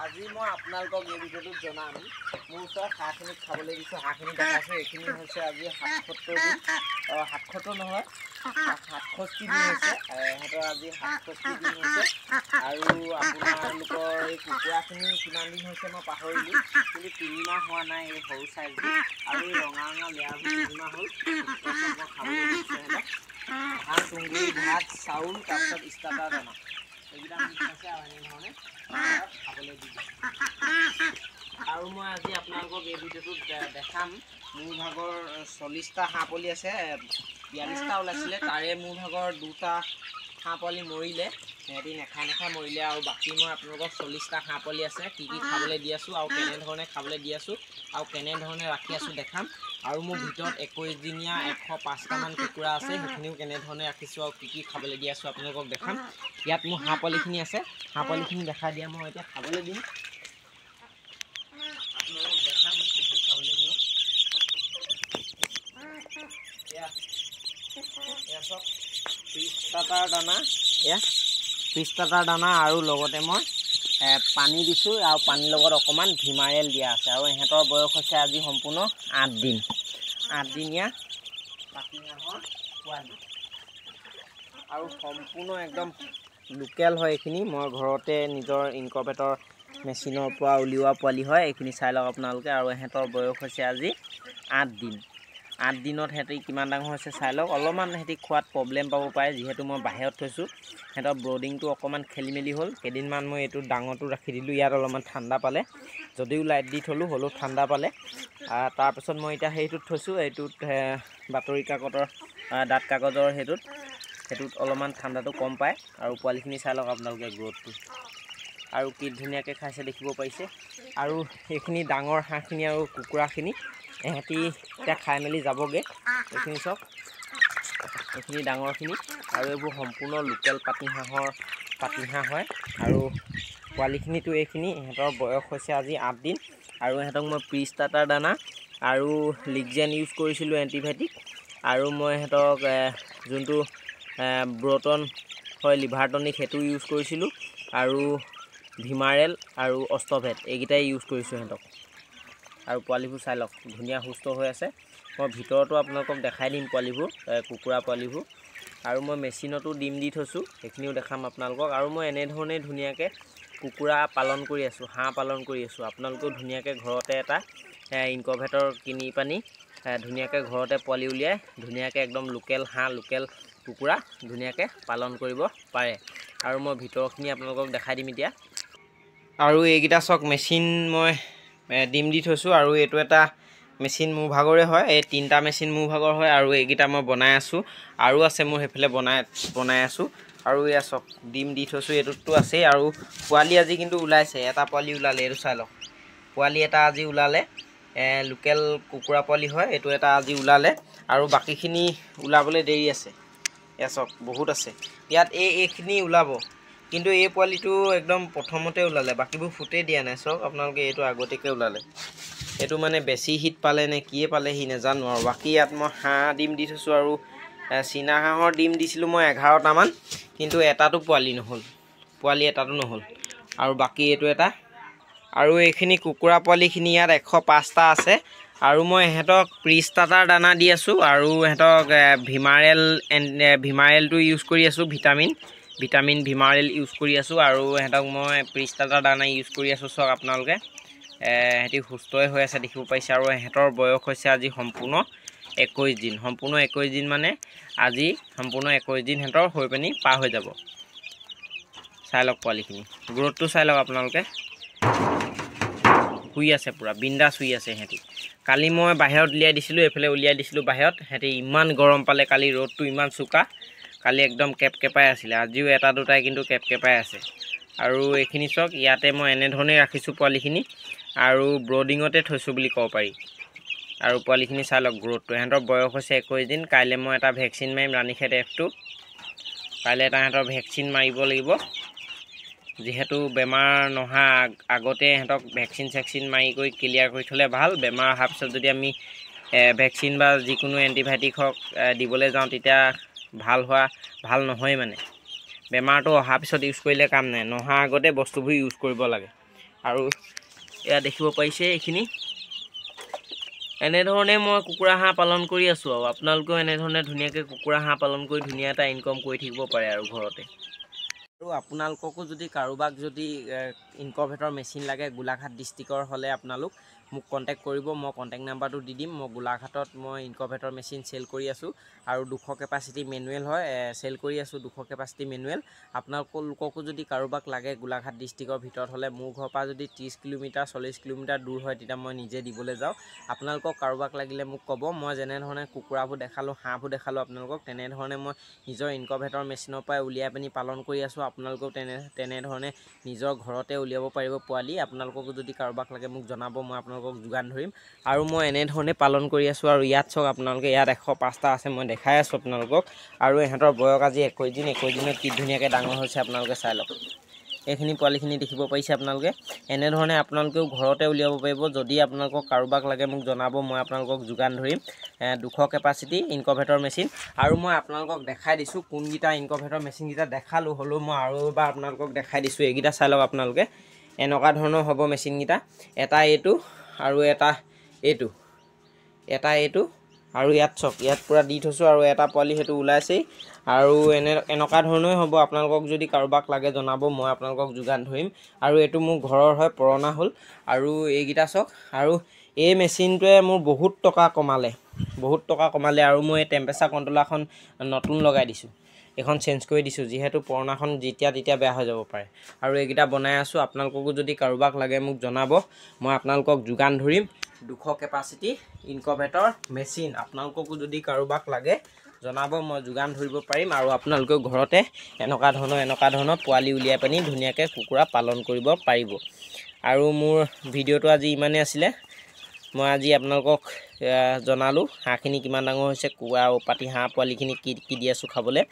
আজি মই আপোনালোকক এই ভিডিঅ'টোত জনাম মোৰ ওচৰত হাঁহখিনি খাবলৈ দিছোঁ। হাঁহখিনি দেখাইছোঁ, এইখিনি হৈছে আজি ৭৭ দিন, ৭৭ নহয় ৬৭ দিন হৈছে। সিহঁতৰ আজি ৬৭ দিন হৈছে। আৰু আপোনালোকৰ এই কুকুৰাখিনি কিমান দিন হৈছে মই পাহৰিলোঁ, কিন্তু ৩ মাহ হোৱা নাই এই সৰু চাইজবোৰ। আৰু এই ৰঙা ৰঙা লেয়াৰবোৰ ৩ মাহ হ'ল। তাৰপিছত মই খাবলৈ দিছোঁ সিহঁতক ধান, তুঁহগুৰি, ভাত, চাউল, তাৰপিছত ষ্টাৰ্টাৰ দানা এইকেইটা মিক্স আছে আৰু এনেধৰণে খাবলৈ দি দিছোঁ। আৰু মই আজি আপোনালোকক এই ভিডিঅ'টোত দেখাম মোৰ ভাগৰ ৪০টা হাঁহ পোৱালি আছে, ৪২টা ওলাইছিলে, তাৰে মোৰ ভাগৰ 2টা হাঁহ পোৱালি মৰিলে, সিহঁতি নেখাই মৰিলে। আৰু বাকী মই আপোনালোকক ৪০টা হাঁহ পোৱালি আছে, কি খাবলৈ দি আছোঁ আৰু কেনেধৰণে খাবলৈ দি আছোঁ আৰু কেনেধৰণে ৰাখি আছোঁ দেখাম। আৰু মোৰ ভিতৰত 21 দিনীয়া 105টামান কুকুৰা আছে, সেইখিনিও কেনেধৰণে ৰাখিছোঁ আৰু কি খাবলৈ দি আছোঁ আপোনালোকক দেখাম। ইয়াত মোৰ হাঁহ পোৱালিখিনি আছে, হাঁহ পোৱালিখিনি দেখাই দিয়া মই এতিয়া খাবলৈ দিম। আপোনালোকক দেখাম কি খাবলৈ দিওঁ। এয়া চব ফিছ ষ্টাৰ্টাৰ দানা, ফিছ ষ্টাৰ্টাৰ দানা আৰু লগতে মই পানী দিছোঁ আৰু পানীৰ লগত অকণমান ভিমাৰেল দিয়া আছে। আৰু ইহঁতৰ বয়স হৈছে আজি সম্পূৰ্ণ 8 দিন, 8 দিনীয়া পাতি হাঁহৰ পোৱালি। আৰু সম্পূৰ্ণ একদম লোকেল হয় এইখিনি, মই ঘৰতে নিজৰ ইনকুবেটৰ মেচিনৰ পৰা উলিওৱা পোৱালি হয়। এইখিনি চাই লওক আপোনালোকে। আৰু ইহঁতৰ বয়স হৈছে আজি 8 দিন। 8 দিনত সিহঁতি কিমান ডাঙৰ হৈছে চাই লওক। অলপমান সিহঁতি খোৱাত প্ৰব্লেম পাব পাৰে, যিহেতু মই বাহিৰত থৈছোঁ। সিহঁতৰ ব্ৰডিংটো অকণমান খেলি মেলি হ'ল। কেইদিনমান মই এইটো ডাঙৰটো ৰাখি দিলোঁ, ইয়াত অলপমান ঠাণ্ডা পালে, যদিও লাইট দি থ'লোঁ হ'লেও ঠাণ্ডা পালে। তাৰপিছত মই এতিয়া সেইটোত থৈছোঁ, এইটোত বাতৰি কাকতৰ ডাঠ কাগজৰ সেইটোত অলপমান ঠাণ্ডাটো কম পায়। আৰু পোৱালিখিনি চাই লওক আপোনালোকে গ্ৰ'থটো, আৰু কি ধুনীয়াকৈ খাইছে দেখিব পাৰিছে। আৰু এইখিনি ডাঙৰ হাঁহখিনি আৰু কুকুৰাখিনি এহঁতি এতিয়া খাই মেলি যাবগৈ। এইখিনি চাওক, এইখিনি ডাঙৰখিনি, আৰু এইবোৰ সম্পূৰ্ণ লোকেল পাতিহাঁহ হয়। আৰু পোৱালিখিনিতো এইখিনি, ইহঁতৰ বয়স হৈছে আজি 8 দিন। আৰু ইহঁতক মই প্ৰি ষ্টাৰ্টাৰ দানা আৰু লিগজেন ইউজ কৰিছিলোঁ এণ্টিবায়'টিক। আৰু মই ইহঁতক যোনটো ব্ৰটন হয় লিভাৰ টনিক সেইটো ইউজ কৰিছিলোঁ, আৰু ভিমাৰেল আৰু অষ্টভেট এইকেইটাই ইউজ কৰিছোঁ সিহঁতক। আৰু পোৱালিবোৰ চাই লওক ধুনীয়া সুস্থ হৈ আছে। মই ভিতৰতো আপোনালোকক দেখাই দিম পোৱালিবোৰ, কুকুৰা পোৱালিবোৰ। আৰু মই মেচিনতো ডিম দি থৈছোঁ, সেইখিনিও দেখাম আপোনালোকক। আৰু মই এনেধৰণেই ধুনীয়াকৈ কুকুৰা পালন কৰি আছোঁ, হাঁহ পালন কৰি আছোঁ। আপোনালোকেও ধুনীয়াকৈ ঘৰতে এটা ইনকুবেটৰ কিনি পানি ধুনীয়াকৈ ঘৰতে পোৱালি উলিয়াই ধুনীয়াকৈ একদম লোকেল হাঁহ, লোকেল কুকুৰা ধুনীয়াকৈ পালন কৰিব পাৰে। আৰু মই ভিতৰখিনি আপোনালোকক দেখাই দিম এতিয়া। আৰু এইকেইটা চাওক মেচিন মই ডিম দি থৈছোঁ। আৰু এইটো এটা মেচিন মোৰ ভাগৰে হয়, এই 3টা মেচিন মোৰ ভাগৰ হয়। আৰু এইকেইটা মই বনাই আছোঁ, আৰু আছে মোৰ সেইফালে বনাই আছোঁ। আৰু এয়া চাওক ডিম দি থৈছোঁ, এইটোততো আছেই। আৰু পোৱালি আজি কিন্তু ওলাইছে, এটা পোৱালি ওলালে, এইটো চাই লওক। পোৱালি এটা আজি ওলালে, লোকেল কুকুৰা পোৱালি হয়, এইটো এটা আজি ওলালে। আৰু বাকীখিনি ওলাবলৈ দেৰি আছে। এয়া চাওক বহুত আছে ইয়াত, এইখিনি ওলাব। কিন্তু এই পোৱালিটো একদম প্ৰথমতে ওলালে, বাকীবোৰ ফুটেই দিয়া নাই। চাওক আপোনালোকে, এইটো আগতীয়াকৈ ওলালে। এইটো মানে বেছি হিট পালে নে কিয়ে পালে সি নাজানো। আৰু বাকী ইয়াত মই হাঁহ ডিম দি থৈছোঁ, আৰু চীনা হাঁহৰ ডিম দিছিলোঁ মই 11টামান, কিন্তু এটাতো পোৱালি নহ'ল, এটাতো নহ'ল। আৰু বাকী এইটো এটা। আৰু এইখিনি কুকুৰা পোৱালিখিনি ইয়াত 105টা আছে। আৰু মই ইহঁতক প্ৰি ষ্টাৰ্টাৰ দানা দি আছোঁ, আৰু ইহঁতক ভিমাৰেলটো ইউজ কৰি আছোঁ, ভিটামিন ভিমাৰেল ইউজ কৰি আছোঁ। আৰু ইহঁতক মই প্ৰি ষ্টাৰ্টাৰ দানা ইউজ কৰি আছোঁ। চাওক আপোনালোকে, সিহঁতি সুস্থই হৈ আছে দেখিব পাৰিছে। আৰু ইহঁতৰ বয়স হৈছে আজি সম্পূৰ্ণ 21 দিন। সম্পূৰ্ণ 21 দিন মানে আজি সম্পূৰ্ণ 21 দিন সিহঁতৰ হৈ পিনি পাৰ হৈ যাব। চাই লওক পোৱালিখিনি, গ্ৰ'থটো চাই লওক আপোনালোকে। শুই আছে, পূৰা বিন্দাছ শুই আছে সিহঁতি। কালি মই বাহিৰত উলিয়াই দিছিলোঁ, এইফালে উলিয়াই দিছিলোঁ বাহিৰত। সিহঁতি ইমান গৰম পালে কালি, ৰ'দটো ইমান চোকা, কালি একদম কেপকেপাই আছিলে। আজিও এটা দুটাই কিন্তু কেপকেপাই আছে। আৰু এইখিনি চাওক, ইয়াতে মই এনেধৰণেই ৰাখিছোঁ পোৱালিখিনি, আৰু ব্ৰডিঙতে থৈছোঁ বুলি ক'ব পাৰি। আৰু পোৱালিখিনি চাই লওক গ্ৰ'থটো, সিহঁতৰ বয়স হৈছে 21 দিন। কাইলৈ মই এটা ভেকচিন মাৰিম, ৰাণীখেত F2। কাইলৈ এটা সিহঁতৰ ভেকচিন মাৰিব লাগিব, যিহেতু বেমাৰ নহা আগতে ইহঁতক ভেকচিন মাৰি কৰি ক্লিয়াৰ কৰি থ'লে ভাল। বেমাৰ অহাৰ পিছত যদি আমি ভেকচিন বা যিকোনো এণ্টিবায়'টিক হওক দিবলৈ যাওঁ, তেতিয়া ভাল নহয় মানে। বেমাৰটো অহাৰ পিছত ইউজ কৰিলে কাম নাই, নহাৰ আগতে বস্তুবোৰ ইউজ কৰিব লাগে। আৰু এয়া দেখিব পাৰিছে এইখিনি এনেধৰণে মই কুকুৰা হাঁহ পালন কৰি আছোঁ। আৰু আপোনালোকেও এনেধৰণে ধুনীয়াকৈ কুকুৰা হাঁহ পালন কৰি ধুনীয়া এটা ইনকম কৰি থাকিব পাৰে আৰু ঘৰতে। আৰু আপোনালোককো যদি কাৰোবাক যদি ইনকভেটৰ মেচিন লাগে গোলাঘাট ডিষ্ট্ৰিক্টৰ হ'লে আপোনালোক মোক কণ্টেক্ট কৰিব। মই কণ্টেক্ট নাম্বাৰটো দি দিম। মই গোলাঘাটত মই ইনকভেটৰ মেচিন চেল কৰি আছোঁ আৰু 200 কেপাচিটি মেনুৱেল হয় চেল কৰি আছোঁ। 200 কেপাচিটি মেনুৱেল আপোনালোককো যদি কাৰোবাক লাগে গোলাঘাট ডিষ্ট্ৰিক্টৰ ভিতৰত হ'লে মোৰ ঘৰৰ পৰা যদি 30 কিলোমিটাৰ 40 কিলোমিটাৰ দূৰ হয় তেতিয়া মই নিজে দিবলৈ যাওঁ। আপোনালোকক কাৰোবাক লাগিলে মোক ক'ব। মই যেনেধৰণে কুকুৰাবোৰ দেখালোঁ হাঁহবোৰ দেখালোঁ আপোনালোকক তেনেধৰণে মই নিজৰ ইনকভেটৰ মেচিনৰ পৰাই উলিয়াই পিনি পালন কৰি আছোঁ। আপোনালোকেও তেনেধৰণে নিজৰ ঘৰতে উলিয়াব পাৰিব পোৱালি। আপোনালোককো যদি কাৰোবাক লাগে মোক জনাব, মই আপোনালোকক যোগান ধৰিম। আৰু মই এনেধৰণে পালন কৰি আছোঁ। আৰু ইয়াত চাওক আপোনালোকে ইয়াত 105টা আছে মই দেখাই আছোঁ আপোনালোকক। আৰু ইহঁতৰ বয়স আজি 21 দিন। 21 দিনত কি ধুনীয়াকৈ ডাঙৰ হৈছে আপোনালোকে চাই লওক। এইখিনি পোৱালিখিনি দেখিব পাৰিছে আপোনালোকে। এনেধৰণে আপোনালোকেও ঘৰতে উলিয়াব পাৰিব। যদি আপোনালোকক কাৰোবাক লাগে মোক জনাব, মই আপোনালোকক যোগান ধৰিম। 200 কেপাচিটি ইনকভেটৰ মেচিন। আৰু মই আপোনালোকক দেখাই দিছোঁ কোনকেইটা ইনকভেটৰ মেচিনকেইটা দেখালোঁ, হ'লেও মই আৰু এবাৰ আপোনালোকক দেখাই দিছোঁ। এইকেইটা চাই লওক আপোনালোকে। এনেকুৱা ধৰণৰ হ'ব মেচিনকেইটা। এটা এইটো আৰু এটা এইটো, এটা এইটো আৰু ইয়াত চাওক ইয়াত পূৰা দি থৈছোঁ। আৰু এটা পোৱালি সেইটো ওলাইছেই। আৰু এনেকুৱা ধৰণেই হ'ব। আপোনালোকক যদি কাৰোবাক লাগে জনাব, মই আপোনালোকক যোগান ধৰিম। আৰু এইটো মোৰ ঘৰৰ হয়, পুৰণা হ'ল। আৰু এইকেইটা চাওক। আৰু এই মেচিনটোৱে মোৰ বহুত টকা কমালে, আৰু মই এই টেম্পাৰেচাৰ কণ্ট্ৰলাৰখন নতুন লগাই দিছোঁ। এইখন চেঞ্জ কৰি দিছোঁ, যিহেতু পুৰণাখন যেতিয়া তেতিয়া বেয়া হৈ যাব পাৰে। আৰু এইকেইটা বনাই আছোঁ। আপোনালোককো যদি কাৰোবাক লাগে মোক জনাব, মই আপোনালোকক যোগান ধৰিম। 200 কেপাচিটি ইনকভেটৰ মেচিন আপোনালোককো যদি কাৰোবাক লাগে জনাব, মই যোগান ধৰিব পাৰিম। আৰু আপোনালোকেও ঘৰতে এনেকুৱা ধৰণৰ পোৱালি উলিয়াই পিনি ধুনীয়াকৈ কুকুৰা পালন কৰিব পাৰিব। আৰু মোৰ ভিডিঅ'টো আজি ইমানেই আছিলে। মই আজি আপোনালোকক জনালোঁ হাঁহখিনি কিমান ডাঙৰ হৈছে, আৰু পাতি হাঁহ পোৱালিখিনি কি দি আছোঁ খাবলৈ।